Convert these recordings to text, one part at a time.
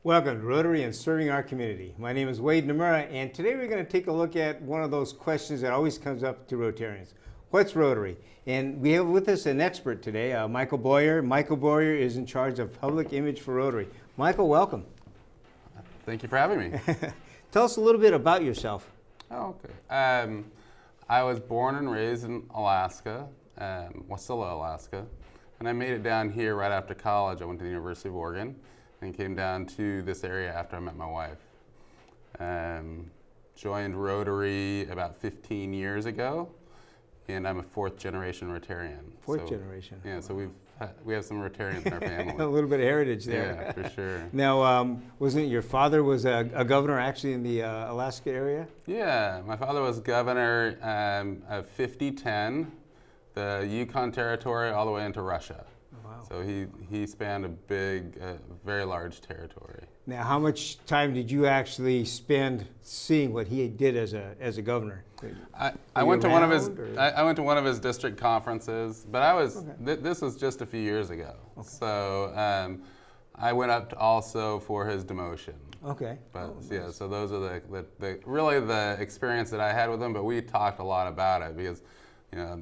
Welcome to Rotary and Serving Our Community. My name is Wade Nomura, and today we're going to take a look at one of those questions that always comes up to Rotarians. What's Rotary? And we have with us an expert today, Michael Boyer. Michael Boyer is in charge of public image for Rotary. Michael, welcome. Thank you for having me. Tell us a little bit about yourself. Oh, okay. I was born and raised in Alaska, Wasilla, Alaska, and I made it down here right after college. I went to the University of Oregon and came down to this area after I met my wife. Joined Rotary about 15 years ago, and I'm a fourth generation Rotarian. Fourth generation. Yeah, so we have some Rotarians in our family. A little bit of heritage there. Yeah, for sure. Now, wasn't your father was a governor actually in the Alaska area? Yeah, my father was governor of 5010, the Yukon Territory, all the way into Russia. Oh, wow. So he spanned a big, very large territory. Now, how much time did you actually spend seeing what he did as a governor? I went to one of his district conferences, but I was this was just a few years ago. Okay. So I went up also for his demotion. Okay. But yeah, so those are the really the experience that I had with him. But we talked a lot about it because, you know,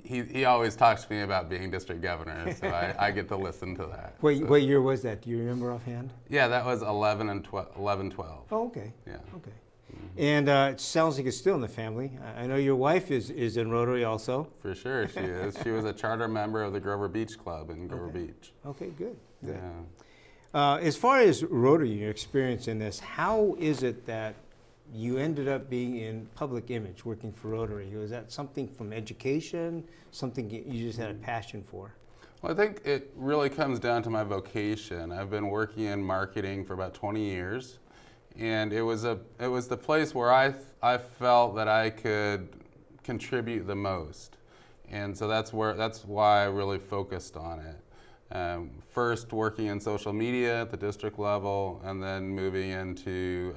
he always talks to me about being district governor, so I get to listen to that. What year was that? Do you remember offhand? Yeah, that was 11, 12. Oh, okay. Yeah. Okay. And it sounds like it's still in the family. I know your wife is in Rotary also. For sure, she is. She was a charter member of the Grover Beach Club in Grover Beach. Okay, good. Yeah. As far as Rotary, your experience in this, how is it that you ended up being in public image, working for Rotary? Was that something from education, something you just had a passion for? Well, I think it really comes down to my vocation. I've been working in marketing for about 20 years. And it was the place where I felt that I could contribute the most, and so that's why I really focused on it. First working in social media at the district level, and then moving into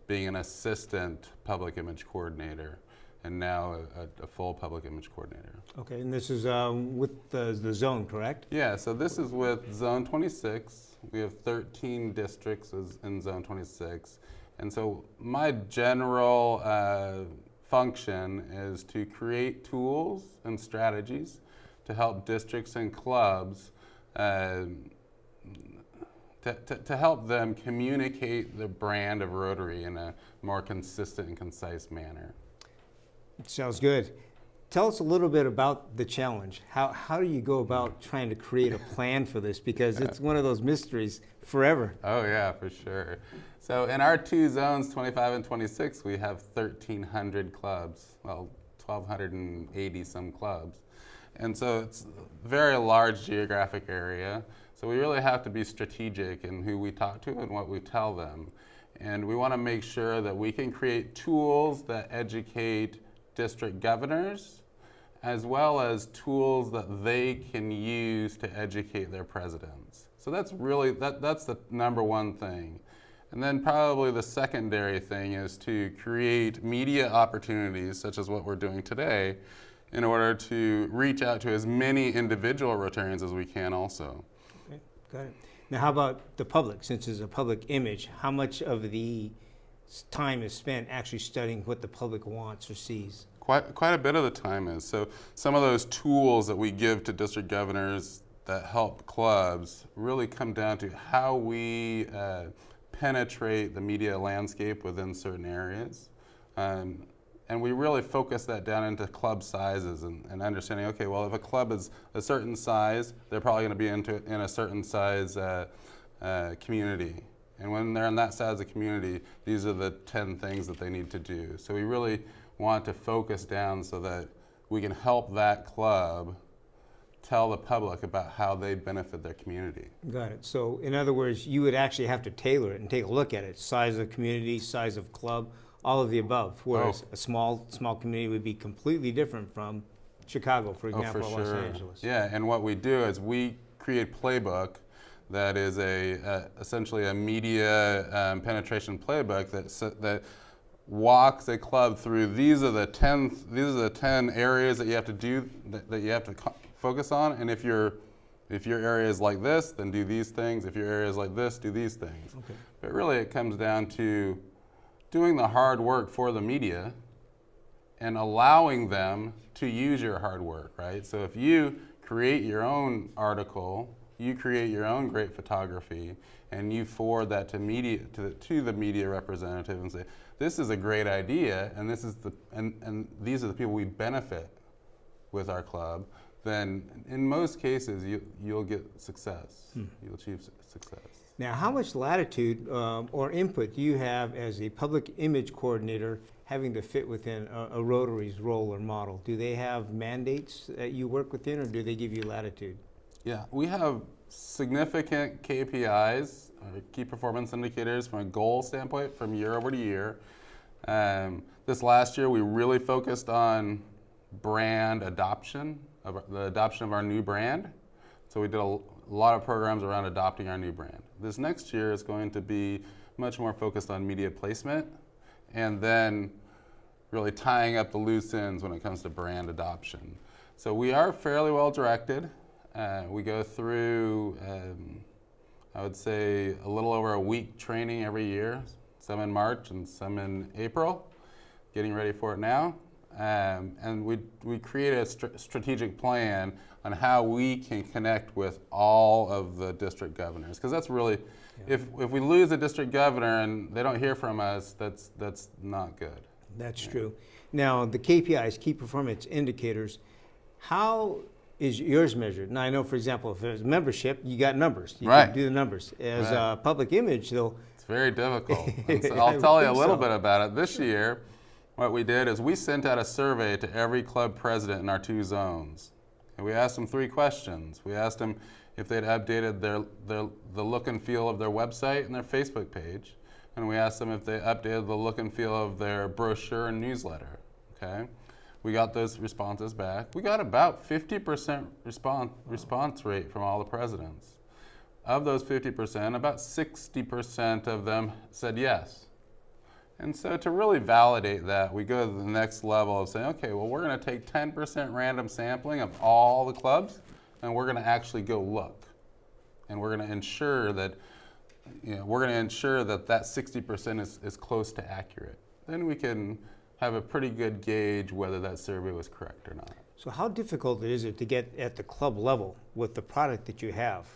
being an assistant public image coordinator, and now a full public image coordinator. Okay, and this is with the zone, correct? Yeah, so this is with Zone 26. We have 13 districts in Zone 26. And so my general function is to create tools and strategies to help districts and clubs to help them communicate the brand of Rotary in a more consistent and concise manner. Sounds good. Tell us a little bit about the challenge. How do you go about trying to create a plan for this? Because it's one of those mysteries forever. Oh yeah, for sure. So in our two zones, 25 and 26, we have 1,300 clubs, well, 1,280 some clubs. And so it's a very large geographic area. So we really have to be strategic in who we talk to and what we tell them. And we want to make sure that we can create tools that educate district governors, as well as tools that they can use to educate their presidents. So that's really, that's the number one thing. And then probably the secondary thing is to create media opportunities, such as what we're doing today, in order to reach out to as many individual Rotarians as we can also. Okay, got it. Now how about the public? Since it's a public image, how much of the time is spent actually studying what the public wants or sees? Quite a bit of the time is. So some of those tools that we give to district governors that help clubs really come down to how we penetrate the media landscape within certain areas. And we really focus that down into club sizes and understanding, okay, well, if a club is a certain size, they're probably going to be in a certain size community. And when they're on that size of the community, these are the 10 things that they need to do. So we really want to focus down so that we can help that club tell the public about how they benefit their community. Got it. So in other words, you would actually have to tailor it and take a look at it. Size of community, size of club, all of the above. Whereas a small community would be completely different from Chicago, for example, or Los Angeles. Yeah, and what we do is we create a playbook that is essentially a media penetration playbook that walks a club through. These are the 10 areas that you have to do, that you have to focus on. And if you're if your area is like this, then do these things. If your area is like this, do these things. Okay. But really it comes down to doing the hard work for the media and allowing them to use your hard work, right? So if you create your own article, you create your own great photography, and you forward that to media, to the media representative and say, this is a great idea, and this is and these are the people we benefit with our club, then in most cases you'll get success. You'll achieve success. Now, how much latitude or input do you have as a public image coordinator having to fit within a Rotary's role or model? Do they have mandates that you work within, or do they give you latitude? Yeah, we have significant KPIs, key performance indicators, from a goal standpoint from year over to year. This last year we really focused on brand adoption, the adoption of our new brand. So we did a lot of programs around adopting our new brand. This next year is going to be much more focused on media placement, and then really tying up the loose ends when it comes to brand adoption. So we are fairly well directed. We go through, I would say, a little over a week training every year, some in March and some in April, getting ready for it now. And we create a strategic plan on how we can connect with all of the district governors, because that's really, if we lose a district governor and they don't hear from us, that's not good. That's true. Now, the KPIs, key performance indicators, how is yours measured? Now, I know, for example, if there's membership, you got numbers. You Right. can do the numbers. As public image, though, It's very difficult. And so I'll tell you a little bit about it. This year, what we did is we sent out a survey to every club president in our 2 zones. And we asked them 3 questions. We asked them if they'd updated the look and feel of their website and their Facebook page. And we asked them if they updated the look and feel of their brochure and newsletter. Okay? We got those responses back. We got about 50% response rate from all the presidents. Of those 50%, about 60% of them said yes. And so to really validate that, we go to the next level of saying, okay, well, we're going to take 10% random sampling of all the clubs, and we're going to actually go look. And we're going to ensure that, that 60% is close to accurate. Then we can have a pretty good gauge whether that survey was correct or not. so how difficult is it to get at the club level with the product that you have?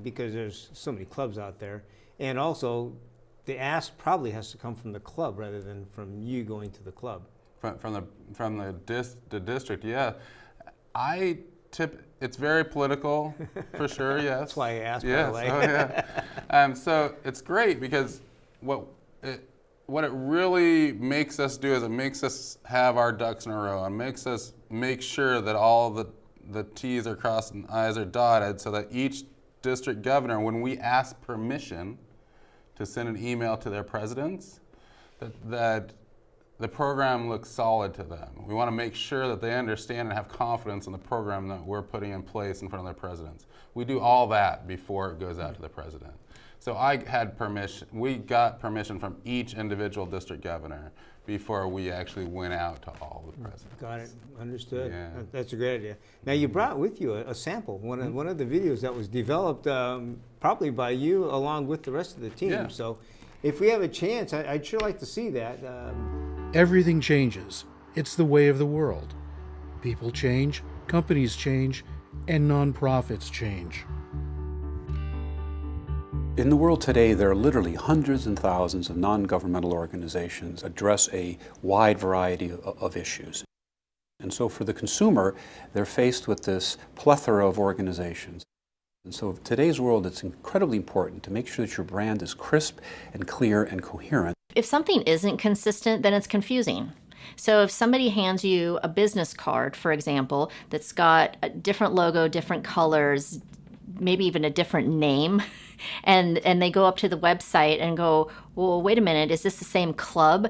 Because there's so many clubs out there. And also, the ask probably has to come from the club rather than from you going to the club. From the district, yeah. It's very political, for sure, yes. That's why I asked. Yes, by the way. oh yeah. So it's great because what it really makes us do is it makes us have our ducks in a row and makes us make sure that all the T's are crossed and I's are dotted, so that each district governor, when we ask permission to send an email to their presidents, that the program looks solid to them. We want to make sure that they understand and have confidence in the program that we're putting in place in front of their presidents. We do all that before it goes out to the president. So we got permission from each individual district governor before we actually went out to all the presidents. Got it. Understood. Yeah. That's a great idea. Now, you brought with you a sample, one of the videos that was developed probably by you along with the rest of the team. Yeah. So if we have a chance, I'd sure like to see that. Everything changes. It's the way of the world. People change, companies change, and nonprofits change. In the world today, there are literally hundreds and thousands of non-governmental organizations that address a wide variety of issues. And so for the consumer, they're faced with this plethora of organizations. And so in today's world, it's incredibly important to make sure that your brand is crisp and clear and coherent. If something isn't consistent, then it's confusing. So if somebody hands you a business card, for example, that's got a different logo, different colors, maybe even a different name, and they go up to the website and go, well, wait a minute, is this the same club?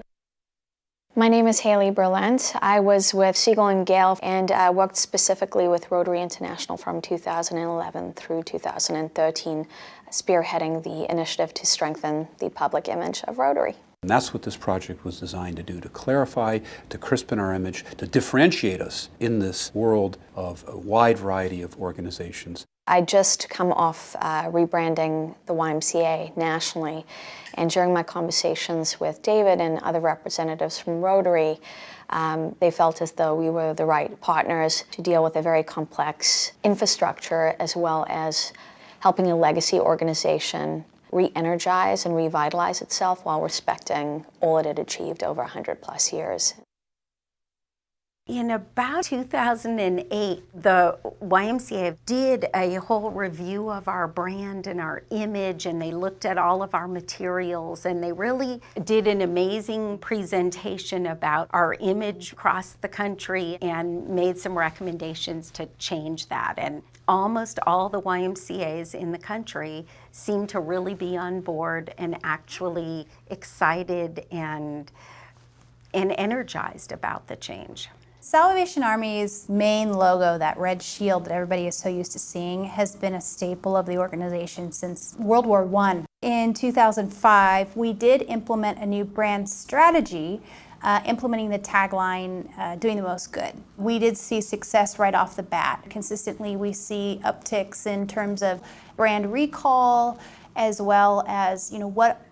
My name is Haley Berlant. I was with Siegel and Gale and worked specifically with Rotary International from 2011 through 2013, spearheading the initiative to strengthen the public image of Rotary. And that's what this project was designed to do, to clarify, to crispen our image, to differentiate us in this world of a wide variety of organizations. I just come off rebranding the YMCA nationally, and during my conversations with David and other representatives from Rotary, they felt as though we were the right partners to deal with a very complex infrastructure, as well as helping a legacy organization re-energize and revitalize itself while respecting all it had achieved over 100+ years. In about 2008, the YMCA did a whole review of our brand and our image, and they looked at all of our materials, and they really did an amazing presentation about our image across the country and made some recommendations to change that. And almost all the YMCAs in the country seem to really be on board and actually excited and energized about the change. Salvation Army's main logo, that red shield that everybody is so used to seeing, has been a staple of the organization since World War I. In 2005, we did implement a new brand strategy, implementing the tagline, doing the most good. We did see success right off the bat. Consistently, we see upticks in terms of brand recall, as well as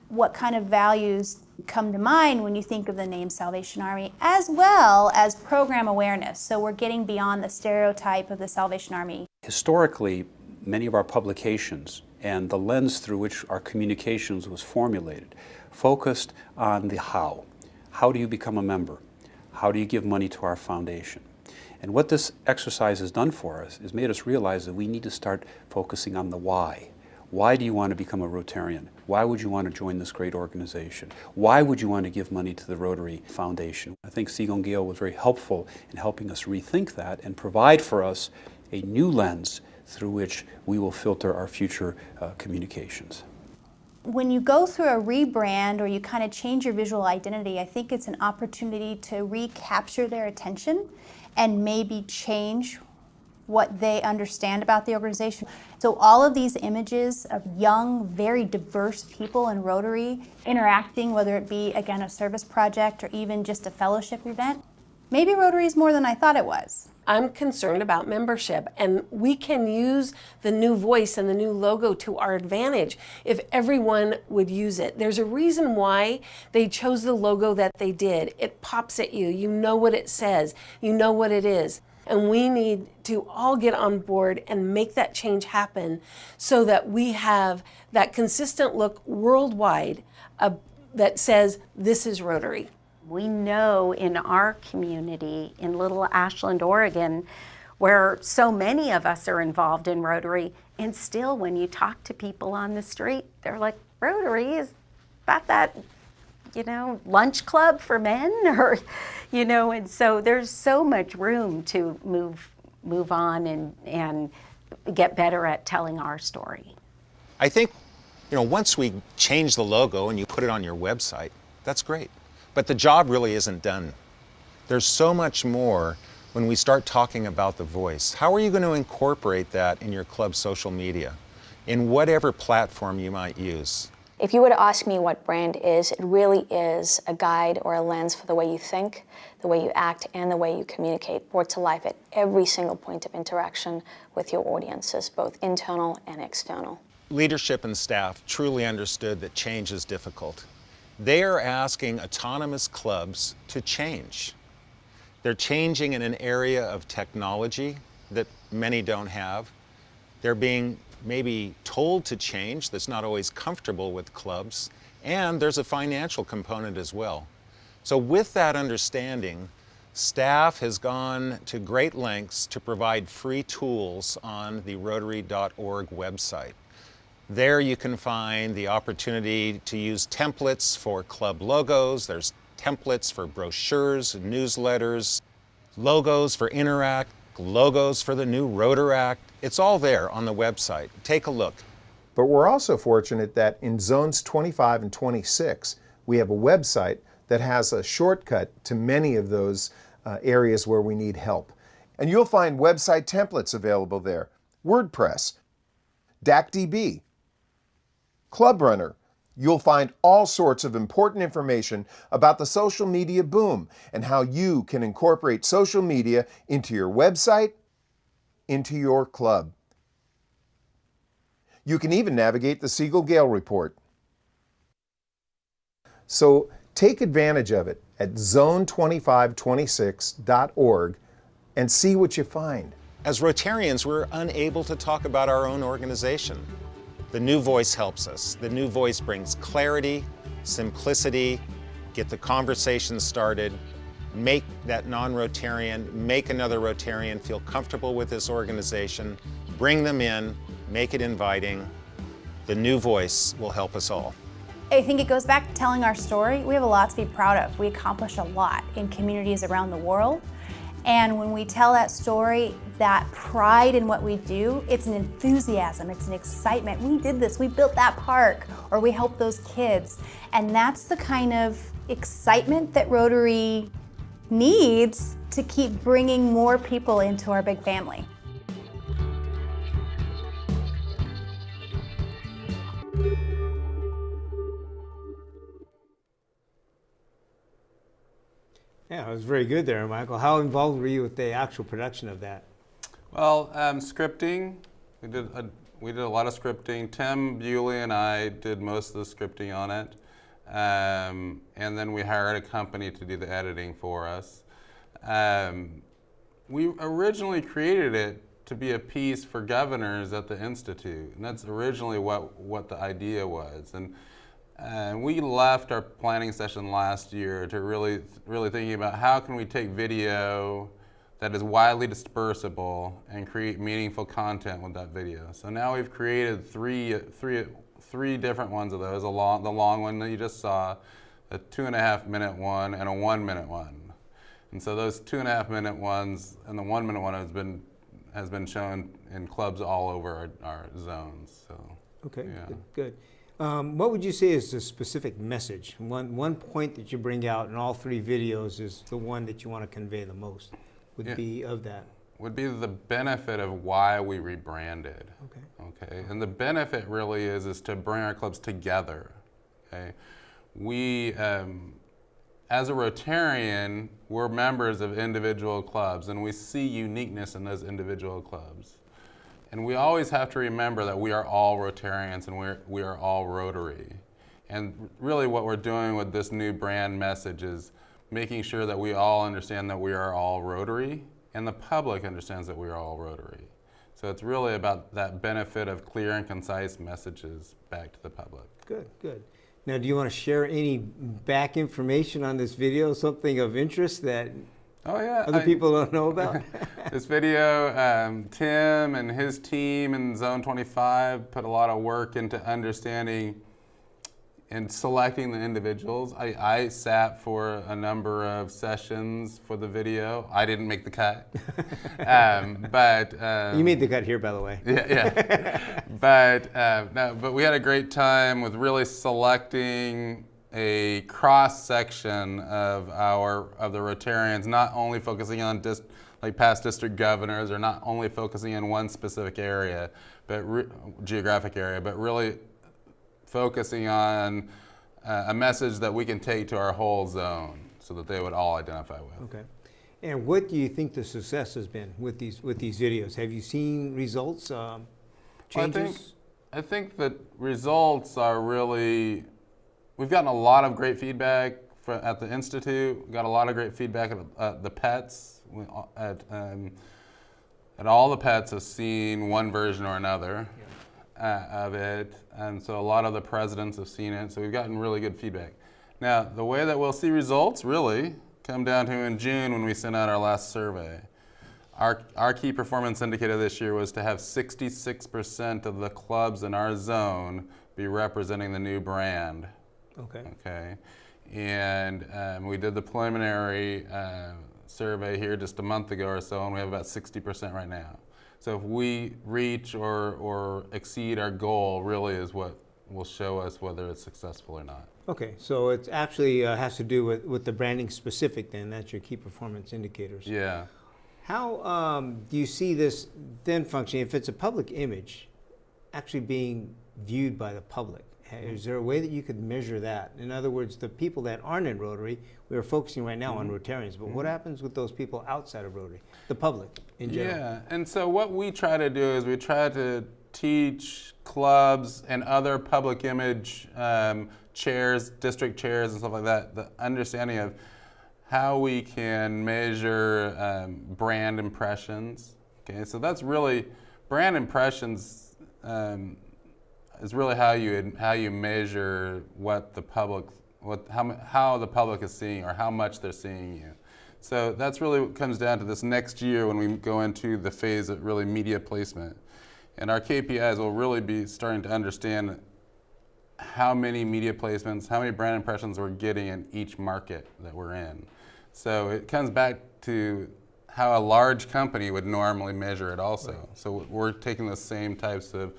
what kind of values come to mind when you think of the name Salvation Army, as well as program awareness. So we're getting beyond the stereotype of the Salvation Army. Historically, many of our publications and the lens through which our communications was formulated focused on the how. How do you become a member? How do you give money to our foundation? And what this exercise has done for us is made us realize that we need to start focusing on the why. Why do you want to become a Rotarian? Why would you want to join this great organization? Why would you want to give money to the Rotary Foundation? I think Siegel and Gale was very helpful in helping us rethink that and provide for us a new lens through which we will filter our future communications. When you go through a rebrand or you kind of change your visual identity, I think it's an opportunity to recapture their attention and maybe change what they understand about the organization. So all of these images of young, very diverse people in Rotary interacting, whether it be, again, a service project or even just a fellowship event, maybe Rotary is more than I thought it was. I'm concerned about membership, and we can use the new voice and the new logo to our advantage if everyone would use it. There's a reason why they chose the logo that they did. It pops at you. You know what it says. You know what it is. And we need to all get on board and make that change happen so that we have that consistent look worldwide that says, this is Rotary. We know in our community in Little Ashland, Oregon, where so many of us are involved in Rotary, and still when you talk to people on the street, they're like, Rotary, is that lunch club for men? Or, and so there's so much room to move on and get better at telling our story. I think, once we change the logo and you put it on your website, that's great. But the job really isn't done. There's so much more when we start talking about the voice. How are you going to incorporate that in your club's social media, in whatever platform you might use? If you were to ask me what brand is, it really is a guide or a lens for the way you think, the way you act, and the way you communicate, brought to life at every single point of interaction with your audiences, both internal and external. Leadership and staff truly understood that change is difficult. They are asking autonomous clubs to change. They're changing in an area of technology that many don't have. They're being maybe told to change that's not always comfortable with clubs, and there's a financial component as well. So with that understanding, staff has gone to great lengths to provide free tools on the Rotary.org website. There you can find the opportunity to use templates for club logos. There's templates for brochures and newsletters, logos for Interact, logos for the new Rotaract. It's all there on the website. Take a look. But we're also fortunate that in zones 25 and 26, we have a website that has a shortcut to many of those areas where we need help. And you'll find website templates available there. WordPress, DACDB, Club Runner. You'll find all sorts of important information about the social media boom and how you can incorporate social media into your website, into your club. You can even navigate the Siegel Gale Report. So take advantage of it at zone2526.org and see what you find. As Rotarians, we're unable to talk about our own organization. The new voice helps us. The new voice brings clarity, simplicity, get the conversation started, make that non-Rotarian, make another Rotarian feel comfortable with this organization, bring them in, make it inviting. The new voice will help us all. I think it goes back to telling our story. We have a lot to be proud of. We accomplish a lot in communities around the world. And when we tell that story, that pride in what we do, it's an enthusiasm, it's an excitement. We did this, we built that park, or we helped those kids. And that's the kind of excitement that Rotary needs to keep bringing more people into our big family. Yeah, it was very good there, Michael. How involved were you with the actual production of that? Well, scripting, we did a lot of scripting. Tim Bewley and I did most of the scripting on it. And then we hired a company to do the editing for us. We originally created it to be a piece for governors at the Institute, and that's originally what the idea was. And we left our planning session last year to really thinking about how can we take video that is widely dispersible and create meaningful content with that video. So now we've created three different ones of those: the long one that you just saw, a 2.5-minute one, and a 1-minute one. And so those 2.5-minute ones and the 1-minute one has been shown in clubs all over our zones. So okay, yeah. good. What would you say is the specific message? One point that you bring out in all three videos is the one that you want to convey the most. Would be of that? Would be the benefit of why we rebranded. Okay. And the benefit really is to bring our clubs together. Okay. We, as a Rotarian, we're members of individual clubs, and we see uniqueness in those individual clubs. And we always have to remember that we are all Rotarians and we are all Rotary. And really what we're doing with this new brand message is making sure that we all understand that we are all Rotary and the public understands that we are all Rotary. So it's really about that benefit of clear and concise messages back to the public. Good, good. Now, do you want to share any back information on this video, something of interest that other people don't know about? This video, Tim and his team in Zone 25 put a lot of work into understanding and selecting the individuals. I sat for a number of sessions for the video. I didn't make the cut. But you made the cut here, by the way. Yeah. But we had a great time with really selecting a cross section of the Rotarians, not only focusing on like past district governors, or not only focusing in one specific area, but geographic area, but really focusing on a message that we can take to our whole zone, so that they would all identify with. Okay. And what do you think the success has been with these videos? Have you seen results, changes? I think that results are really. We've gotten a lot of great feedback at the Institute. We got a lot of great feedback at the pets. At all the pets have seen one version or another of it, and so a lot of the presidents have seen it. So we've gotten really good feedback. Now, the way that we'll see results really come down to in June when we send out our last survey. Our key performance indicator this year was to have 66% of the clubs in our zone be representing the new brand. Okay. And we did the preliminary survey here just a month ago or so, and we have about 60% right now. So if we reach or exceed our goal, really is what will show us whether it's successful or not. Okay, so it actually has to do with the branding specific then. That's your key performance indicators. Yeah. How do you see this then functioning, if it's a public image, actually being viewed by the public? Is there a way that you could measure that? In other words, the people that aren't in Rotary, we are focusing right now on Rotarians, but what happens with those people outside of Rotary, the public in general? Yeah, and so what we try to do is we try to teach clubs and other public image chairs, district chairs and stuff like that, the understanding of how we can measure brand impressions. Okay, so that's really, brand impressions is really how you measure what the public, how the public is seeing or how much they're seeing you. So that's really what comes down to this next year when we go into the phase of really media placement. And our KPIs will really be starting to understand how many media placements, how many brand impressions we're getting in each market that we're in. So it comes back to how a large company would normally measure it also. Right. So we're taking the same types of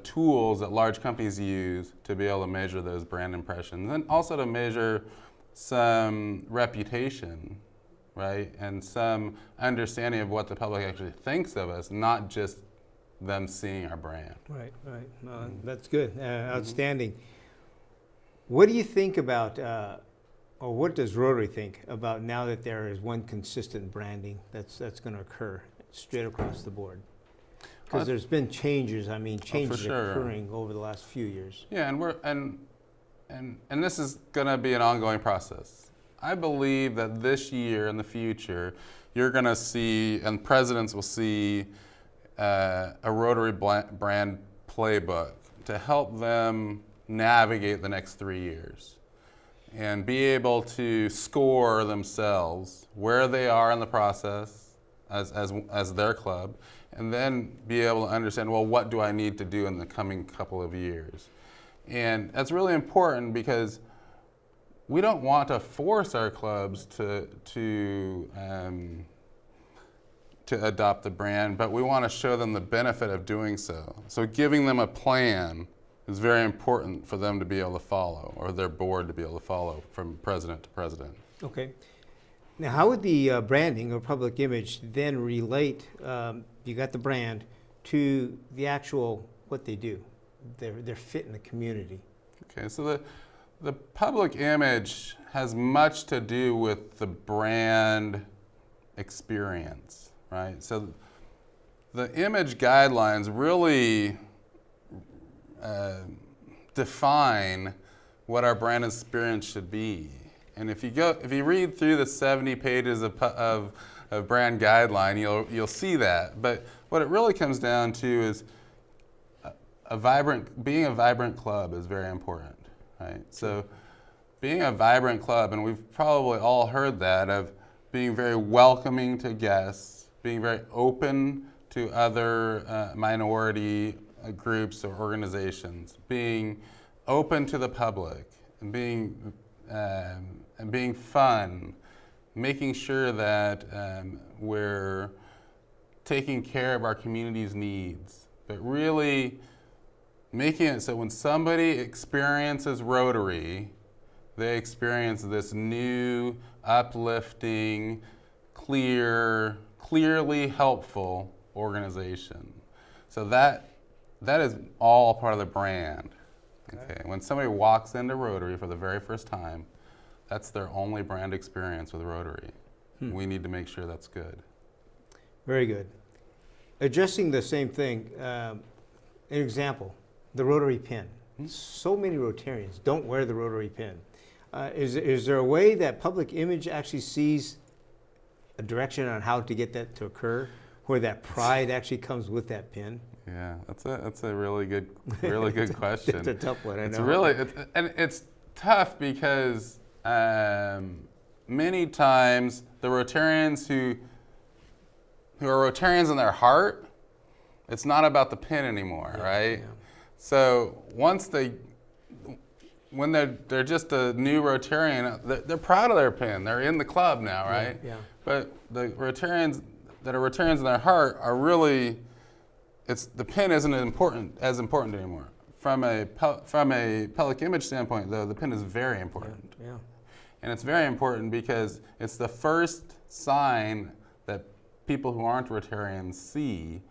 tools that large companies use to be able to measure those brand impressions, and also to measure some reputation, right? And some understanding of what the public actually thinks of us, not just them seeing our brand. Right, right. That's good. Outstanding. What do you think about, or what does Rotary think about now that there is one consistent branding that's going to occur straight across the board? Because there's been changes. I mean, changes occurring over the last few years. Yeah, and this is going to be an ongoing process. I believe that this year and the future, you're going to see, and presidents will see, a Rotary brand playbook to help them navigate the next 3 years and be able to score themselves where they are in the process as their club, and then be able to understand, well, what do I need to do in the coming couple of years? And that's really important because we don't want to force our clubs to adopt the brand, but we want to show them the benefit of doing so. So giving them a plan is very important for them to be able to follow, or their board to be able to follow from president to president. Okay. Now, how would the branding or public image then relate, you got the brand, to the actual, what they do, their fit in the community? Okay, so the public image has much to do with the brand experience, right? So the image guidelines really define what our brand experience should be. And if you read through the 70 pages of brand guideline, you'll see that. But what it really comes down to is being a vibrant club is very important, right? So being a vibrant club, and we've probably all heard that, of being very welcoming to guests, being very open to other minority groups or organizations, being open to the public, and being fun, making sure that we're taking care of our community's needs, but really making it so when somebody experiences Rotary, they experience this new, uplifting, clearly helpful organization. So that is all part of the brand. Okay. When somebody walks into Rotary for the very first time, that's their only brand experience with Rotary. We need to make sure that's good. Very good. Addressing the same thing, an example, the Rotary pin. So many Rotarians don't wear the Rotary pin. Is there a way that public image actually sees a direction on how to get that to occur, where that pride actually comes with that pin? Yeah, that's a really good question. It's a tough one, I know. It's tough because many times the Rotarians who are Rotarians in their heart, it's not about the pin anymore, right? Yeah. So when they're just a new Rotarian, they're proud of their pin. They're in the club now, right? Yeah. But the Rotarians that are Rotarians in their heart are really, the pin isn't as important anymore. From a public image standpoint, though, the pin is very important. Yeah. And it's very important because it's the first sign that people who aren't Rotarians see,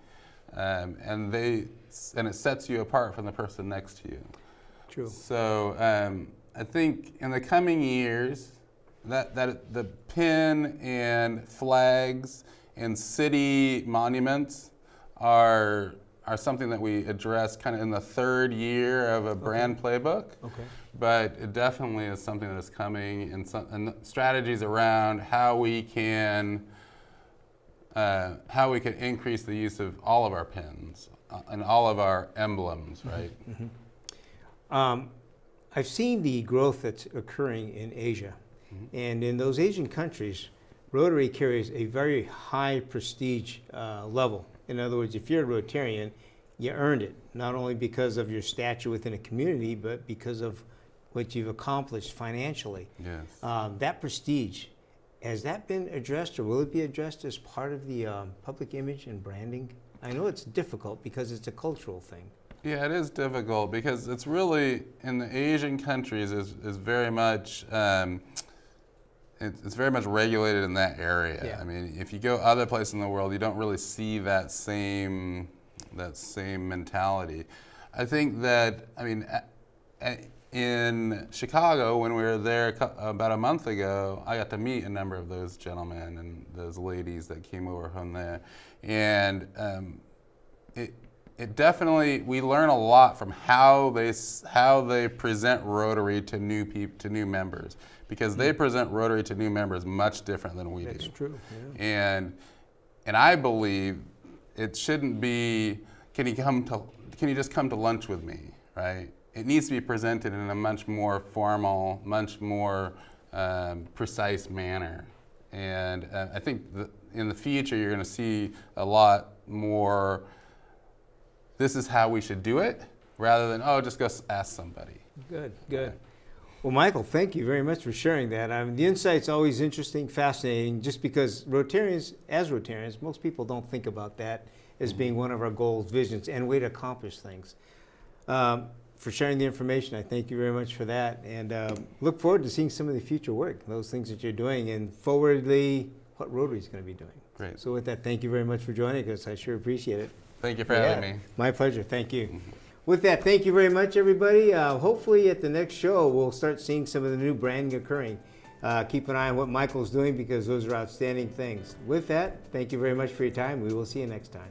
and it sets you apart from the person next to you. True. So I think in the coming years, that the pin and flags and city monuments are are something that we address kind of in the third year of a brand playbook. Okay. But it definitely is something that is coming, and strategies around how we can increase the use of all of our pins and all of our emblems, right? I've seen the growth that's occurring in Asia, and in those Asian countries, Rotary carries a very high prestige level. In other words, if you're a Rotarian, you earned it, not only because of your stature within a community, but because of what you've accomplished financially. Yes. That prestige, has that been addressed, or will it be addressed as part of the public image and branding? I know it's difficult because it's a cultural thing. Yeah, it is difficult because it's really, in the Asian countries, is very much, it's very much regulated in that area. Yeah. I mean, if you go other places in the world, you don't really see that same mentality. I think that, I mean, in Chicago, when we were there about a month ago, I got to meet a number of those gentlemen and those ladies that came over from there, and it definitely, we learn a lot from how they present Rotary to new members, because they present Rotary to new members much different than we do. That's true. Yeah. And I believe it shouldn't be, can you just come to lunch with me, right? It needs to be presented in a much more formal, much more precise manner. And I think in the future you're going to see a lot more, this is how we should do it, rather than, oh, just go ask somebody. Good, good. Well, Michael, thank you very much for sharing that. The insight's always interesting, fascinating, just because Rotarians, most people don't think about that as being one of our goals, visions, and way to accomplish things. For sharing the information, I thank you very much for that, and look forward to seeing some of the future work, those things that you're doing, and forwardly, what Rotary's going to be doing. Great. So with that, thank you very much for joining us. I sure appreciate it. Thank you for having me. My pleasure. Thank you. With that, thank you very much, everybody. Hopefully at the next show, we'll start seeing some of the new branding occurring. Keep an eye on what Michael's doing, because those are outstanding things. With that, thank you very much for your time. We will see you next time.